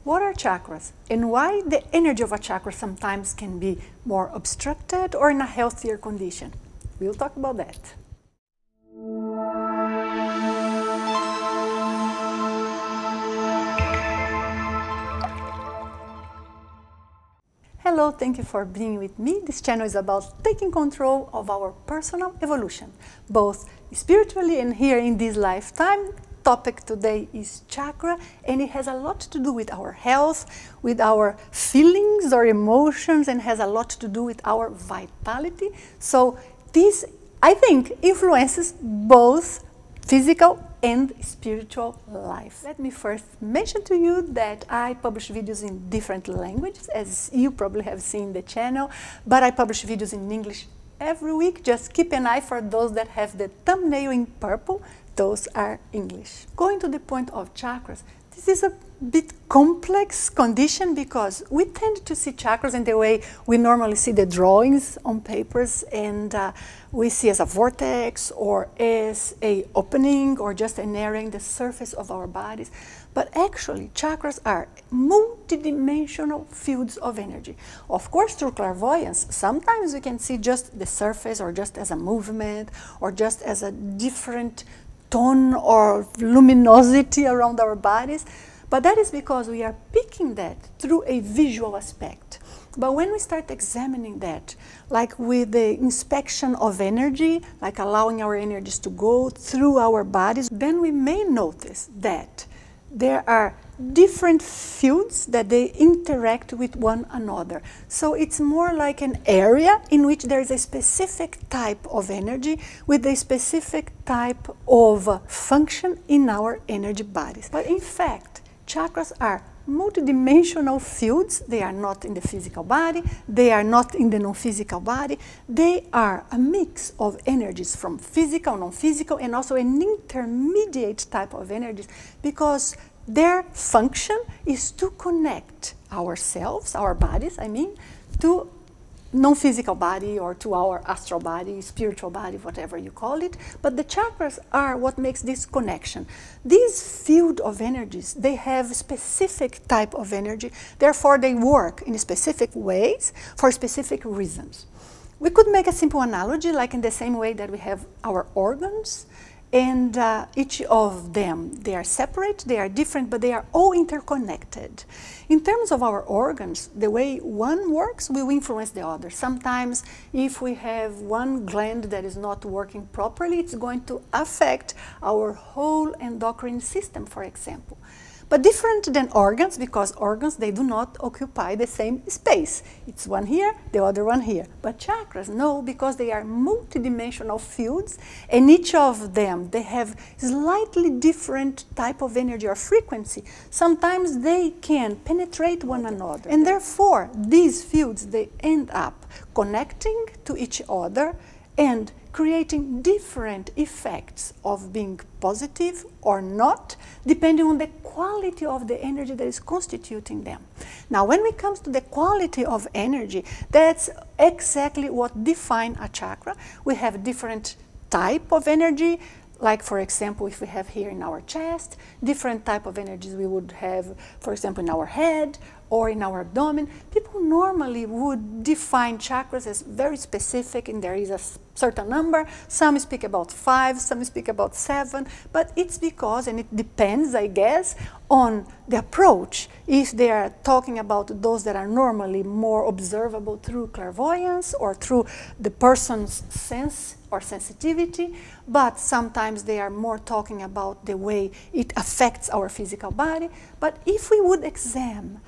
What are chakras and why the energy of a chakra sometimes can be more obstructed or in a healthier condition? We'll talk about that. Hello, thank you for being with me. This channel is about taking control of our personal evolution, both spiritually and here in this lifetime. Topic today is chakra, and it has a lot to do with our health, with our feelings or emotions, and has a lot to do with our vitality. So this, I think, influences both physical and spiritual life. Let me first mention to you that I publish videos in different languages, as you probably have seen the channel, but I publish videos in English every week. Just keep an eye for those that have the thumbnail in purple. Those are English. Going to the point of chakras, this is a bit complex condition because we tend to see chakras in the way we normally see the drawings on papers, and we see as a vortex or as a opening or just an area in the surface of our bodies. But actually, chakras are multidimensional fields of energy. Of course, through clairvoyance, sometimes we can see just the surface or just as a movement or just as a different tone or luminosity around our bodies, but that is because we are picking that through a visual aspect. But when we start examining that, like with the inspection of energy, like allowing our energies to go through our bodies, then we may notice that there are different fields that they interact with one another. So it's more like an area in which there is a specific type of energy with a specific type of function in our energy bodies. But in fact, chakras are multidimensional fields. They are not in the physical body, they are not in the non-physical body. They are a mix of energies from physical, non-physical, and also an intermediate type of energies, because their function is to connect ourselves, our bodies, I mean, to non-physical body or to our astral body, spiritual body, whatever you call it. But the chakras are what makes this connection. This field of energies, they have specific type of energy, therefore they work in specific ways for specific reasons. We could make a simple analogy, like in the same way that we have our organs, and each of them, they are separate, they are different, but they are all interconnected. In terms of our organs, the way one works will influence the other. Sometimes if we have one gland that is not working properly, it's going to affect our whole endocrine system, for example. But different than organs, because organs, they do not occupy the same space. It's one here, the other one here. But chakras, no, because they are multidimensional fields, and each of them, they have slightly different type of energy or frequency. Sometimes they can penetrate one another. And therefore, these fields, they end up connecting to each other and creating different effects of being positive or not, depending on the quality of the energy that is constituting them. Now, when it comes to the quality of energy, that's exactly what defines a chakra. We have different type of energy, like, for example, if we have here in our chest, different type of energies we would have, for example, in our head or in our abdomen. People normally would define chakras as very specific, and there is a certain number. Some speak about 5, some speak about 7, but it's because, and it depends, I guess, on the approach. If they are talking about those that are normally more observable through clairvoyance or through the person's sense or sensitivity, but sometimes they are more talking about the way it affects our physical body. But if we would examine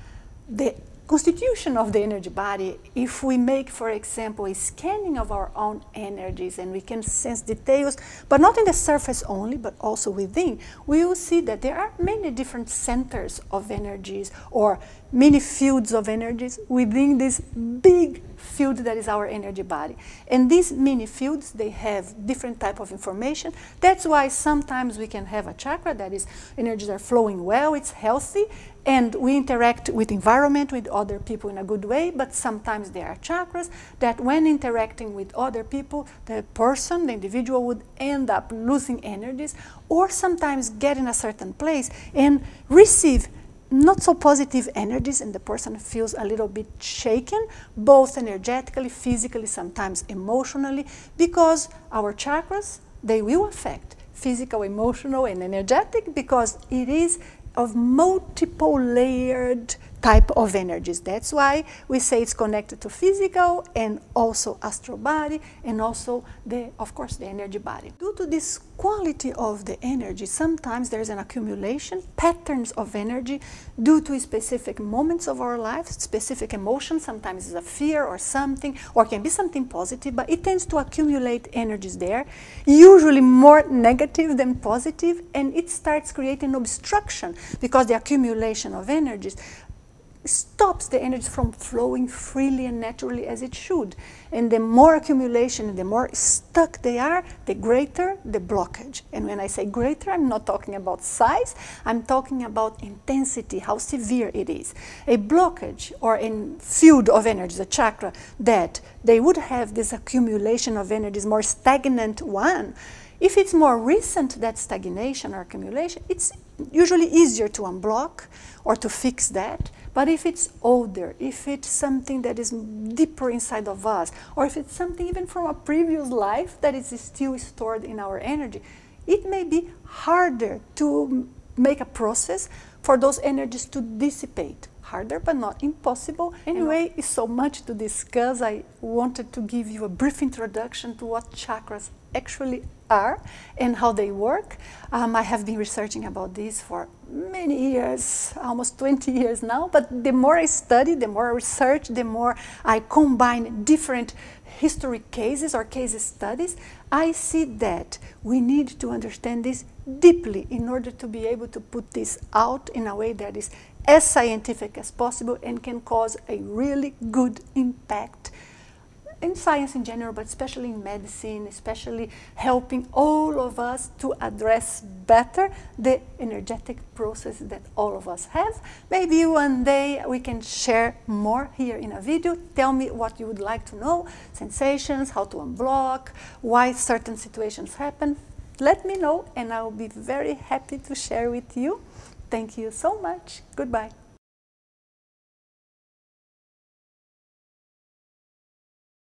the constitution of the energy body, if we make, for example, a scanning of our own energies, and we can sense details, but not in the surface only, but also within, we will see that there are many different centers of energies or many fields of energies within this big field that is our energy body. And these mini fields, they have different type of information. That's why sometimes we can have a chakra that is, energies are flowing well, it's healthy, and we interact with environment, with other people in a good way, but sometimes there are chakras that when interacting with other people, the person, the individual would end up losing energies, or sometimes get in a certain place and receive not so positive energies and the person feels a little bit shaken, both energetically, physically, sometimes emotionally, because our chakras, they will affect physical, emotional, and energetic, because it is of multiple layered type of energies. That's why we say it's connected to physical and also astral body, and also of course the energy body. Due to this quality of the energy, sometimes there's an accumulation, patterns of energy due to specific moments of our life, specific emotions. Sometimes it's a fear or something, or can be something positive, but it tends to accumulate energies there, usually more negative than positive, and it starts creating obstruction because the accumulation of energies stops the energy from flowing freely and naturally as it should. And the more accumulation, the more stuck they are, the greater the blockage. And when I say greater, I'm not talking about size, I'm talking about intensity, how severe it is. A blockage or a field of energy, a chakra, that they would have this accumulation of energies, more stagnant one. If it's more recent, that stagnation or accumulation, it's usually easier to unblock or to fix that. But if it's older, if it's something that is deeper inside of us, or if it's something even from a previous life that is still stored in our energy, it may be harder to make a process for those energies to dissipate. Harder, but not impossible. Anyway, it's so much to discuss. I wanted to give you a brief introduction to what chakras actually are and how they work. I have been researching about this for many years, almost 20 years now, but the more I study, the more I research, the more I combine different history cases or case studies, I see that we need to understand this deeply in order to be able to put this out in a way that is as scientific as possible and can cause a really good impact in science in general, but especially in medicine, especially helping all of us to address better the energetic process that all of us have. Maybe one day we can share more here in a video. Tell me what you would like to know, sensations, how to unblock, why certain situations happen. Let me know and I'll be very happy to share with you. Thank you so much. Goodbye.